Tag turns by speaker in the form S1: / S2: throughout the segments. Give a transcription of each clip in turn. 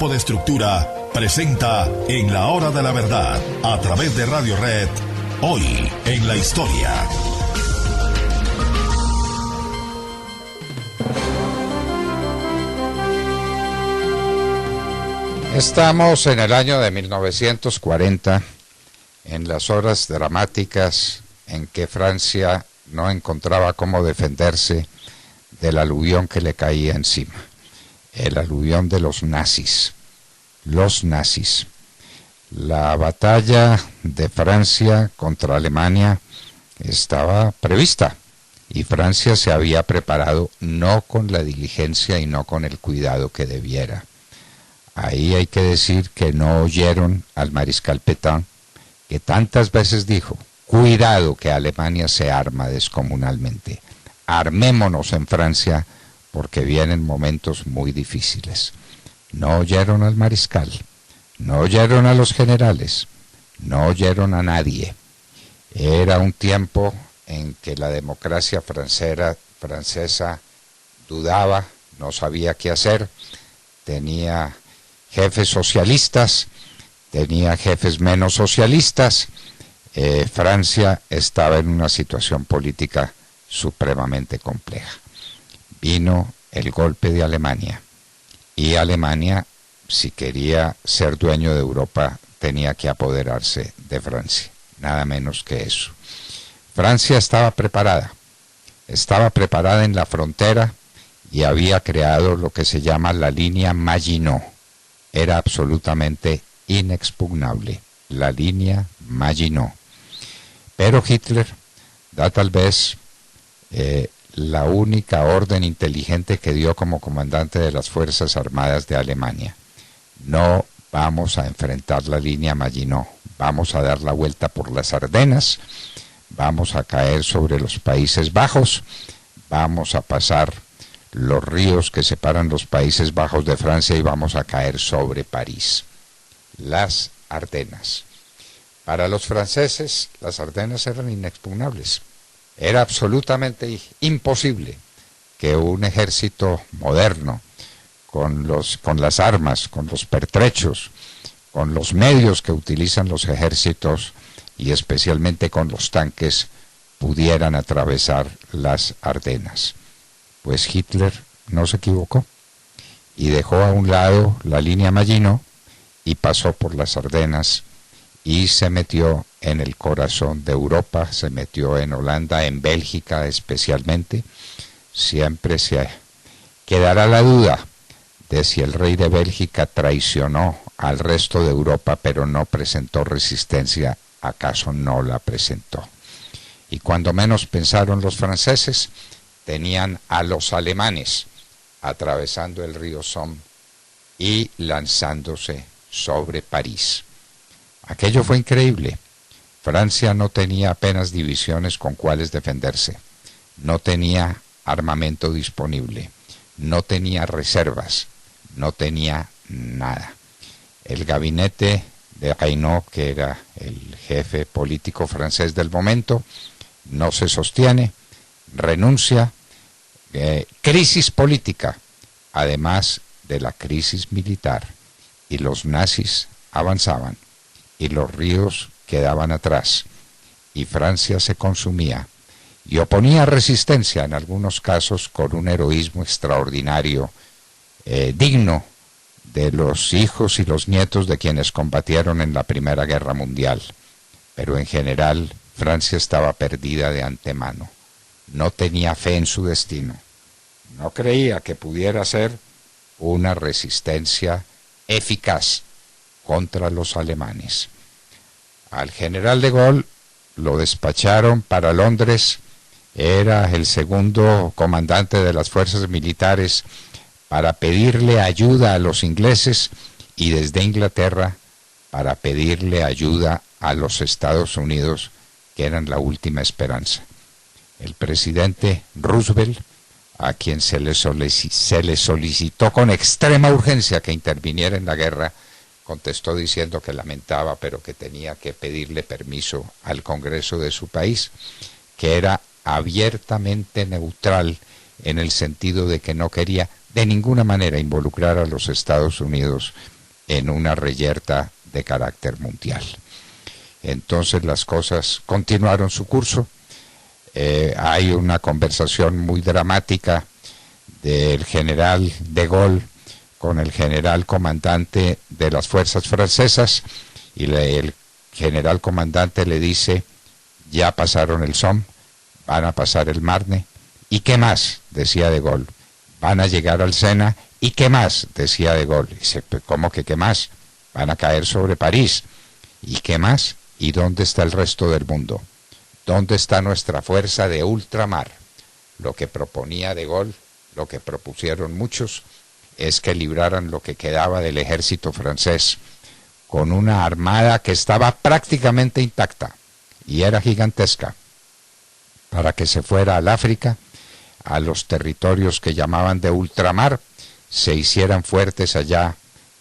S1: tipo de estructura, presenta En la Hora de la Verdad, a través de Radio Red, hoy en la historia.
S2: Estamos en el año de 1940, en las horas dramáticas en que Francia no encontraba cómo defenderse del aluvión que le caía encima, el aluvión de los nazis. La batalla de Francia contra Alemania estaba prevista y Francia se había preparado no con la diligencia y no con el cuidado que debiera. Ahí hay que decir que no oyeron al mariscal Pétain, que tantas veces dijo: cuidado que Alemania se arma descomunalmente, armémonos en Francia porque vienen momentos muy difíciles. No oyeron al mariscal, no oyeron a los generales, no oyeron a nadie. Era un tiempo en que la democracia francesa dudaba, no sabía qué hacer, tenía jefes socialistas, tenía jefes menos socialistas. Francia estaba en una situación política supremamente compleja. Vino el golpe de Alemania y Alemania, si quería ser dueño de Europa, tenía que apoderarse de Francia, nada menos que eso. Francia estaba preparada en la frontera y había creado lo que se llama la línea Maginot. Era absolutamente inexpugnable, la línea Maginot. Pero Hitler da tal vez la única orden inteligente que dio como comandante de las Fuerzas Armadas de Alemania. No vamos a enfrentar la línea Maginot, vamos a dar la vuelta por las Ardenas, vamos a caer sobre los Países Bajos, vamos a pasar los ríos que separan los Países Bajos de Francia y vamos a caer sobre París. Las Ardenas. Para los franceses, las Ardenas eran inexpugnables. Era absolutamente imposible que un ejército moderno, con las armas, con los pertrechos, con los medios que utilizan los ejércitos y especialmente con los tanques, pudieran atravesar las Ardenas. Pues Hitler no se equivocó y dejó a un lado la línea Maginot y pasó por las Ardenas y se metió en el corazón de Europa, se metió en Holanda, en Bélgica especialmente. Siempre se quedará la duda de si el rey de Bélgica traicionó al resto de Europa, pero no presentó resistencia, acaso no la presentó. Y cuando menos pensaron los franceses, tenían a los alemanes atravesando el río Somme y lanzándose sobre París. Aquello fue increíble. Francia no tenía apenas divisiones con cuales defenderse, no tenía armamento disponible, no tenía reservas, no tenía nada. El gabinete de Reynaud, que era el jefe político francés del momento, no se sostiene, renuncia, crisis política, además de la crisis militar, y los nazis avanzaban y los ríos quedaban atrás y Francia se consumía y oponía resistencia en algunos casos con un heroísmo extraordinario, digno de los hijos y los nietos de quienes combatieron en la Primera Guerra Mundial. Pero en general Francia estaba perdida de antemano, no tenía fe en su destino, no creía que pudiera ser una resistencia eficaz contra los alemanes. Al general de Gaulle lo despacharon para Londres, era el segundo comandante de las fuerzas militares, para pedirle ayuda a los ingleses y desde Inglaterra para pedirle ayuda a los Estados Unidos, que eran la última esperanza. El presidente Roosevelt, a quien se le solicitó con extrema urgencia que interviniera en la guerra, contestó diciendo que lamentaba, pero que tenía que pedirle permiso al Congreso de su país, que era abiertamente neutral en el sentido de que no quería de ninguna manera involucrar a los Estados Unidos en una reyerta de carácter mundial. Entonces las cosas continuaron su curso. Hay una conversación muy dramática del general de Gaulle con el general comandante de las fuerzas francesas, y el general comandante le dice: ya pasaron el Somme, van a pasar el Marne, ¿y qué más?, decía de Gaulle. Van a llegar al Sena, ¿y qué más?, decía de Gaulle. Dice: ¿cómo que qué más? Van a caer sobre París, ¿y qué más? ¿Y dónde está el resto del mundo? ¿Dónde está nuestra fuerza de ultramar? Lo que proponía de Gaulle, lo que propusieron muchos, es que libraran lo que quedaba del ejército francés con una armada que estaba prácticamente intacta y era gigantesca, para que se fuera al África, a los territorios que llamaban de ultramar, se hicieran fuertes allá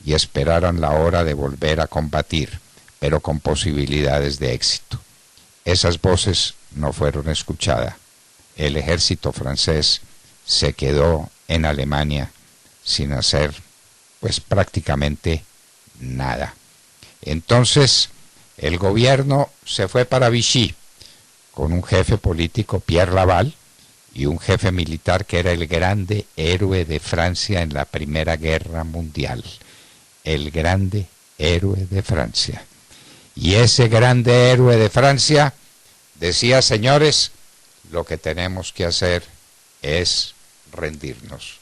S2: y esperaran la hora de volver a combatir, pero con posibilidades de éxito. Esas voces no fueron escuchadas. El ejército francés se quedó en Alemania sin hacer, pues, prácticamente nada. Entonces el gobierno se fue para Vichy con un jefe político, Pierre Laval, y un jefe militar que era el grande héroe de Francia en la Primera Guerra Mundial. El grande héroe de Francia. Y ese grande héroe de Francia decía: señores, lo que tenemos que hacer es rendirnos.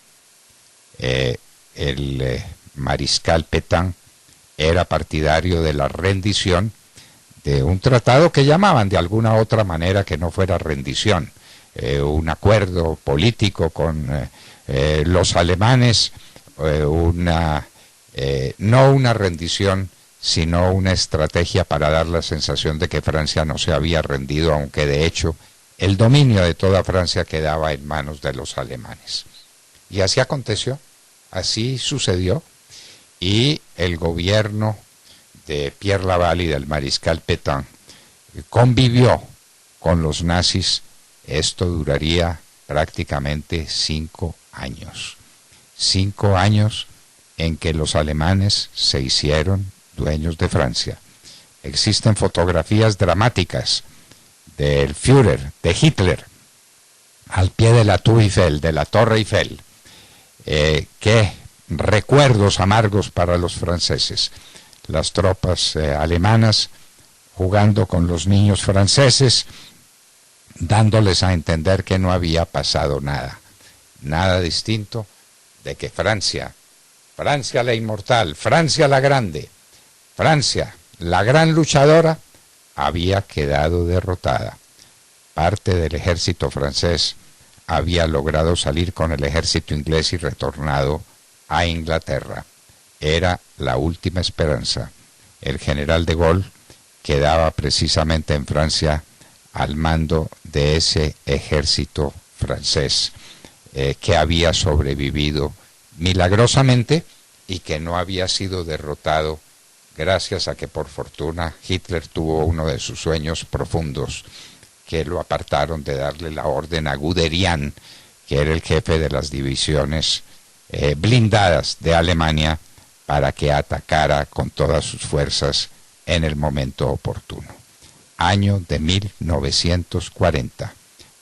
S2: El mariscal Pétain era partidario de la rendición, de un tratado que llamaban de alguna otra manera que no fuera rendición, un acuerdo político con los alemanes, no una rendición, sino una estrategia para dar la sensación de que Francia no se había rendido, aunque de hecho el dominio de toda Francia quedaba en manos de los alemanes. Y así aconteció, así sucedió, y el gobierno de Pierre Laval y del mariscal Pétain convivió con los nazis. Esto duraría prácticamente 5 años. 5 años en que los alemanes se hicieron dueños de Francia. Existen fotografías dramáticas del Führer, de Hitler, al pie de la Tour Eiffel, de la Torre Eiffel. Qué recuerdos amargos para los franceses. Las tropas alemanas jugando con los niños franceses, dándoles a entender que no había pasado nada. Nada distinto de que Francia la inmortal, Francia la grande, Francia, la gran luchadora, había quedado derrotada. Parte del ejército francés había logrado salir con el ejército inglés y retornado a Inglaterra. Era la última esperanza. El general de Gaulle quedaba precisamente en Francia al mando de ese ejército francés que había sobrevivido milagrosamente y que no había sido derrotado gracias a que, por fortuna, Hitler tuvo uno de sus sueños profundos, que lo apartaron de darle la orden a Guderian, que era el jefe de las divisiones blindadas de Alemania, para que atacara con todas sus fuerzas en el momento oportuno. Año de 1940.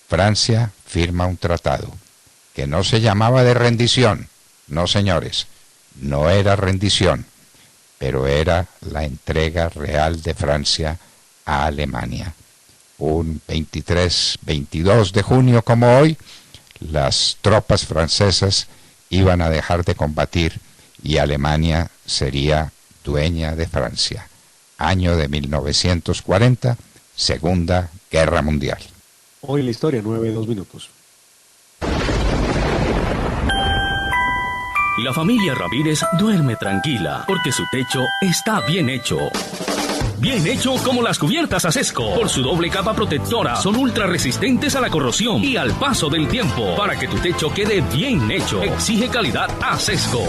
S2: Francia firma un tratado que no se llamaba de rendición. No, señores, no era rendición, pero era la entrega real de Francia a Alemania. Un 22 de junio como hoy, las tropas francesas iban a dejar de combatir y Alemania sería dueña de Francia. Año de 1940, Segunda Guerra Mundial.
S3: Hoy en la historia, 9:02 minutos.
S4: La familia Ramírez duerme tranquila porque su techo está bien hecho. Bien hecho como las cubiertas Asesco. Por su doble capa protectora, son ultra resistentes a la corrosión y al paso del tiempo. Para que tu techo quede bien hecho, exige calidad Asesco.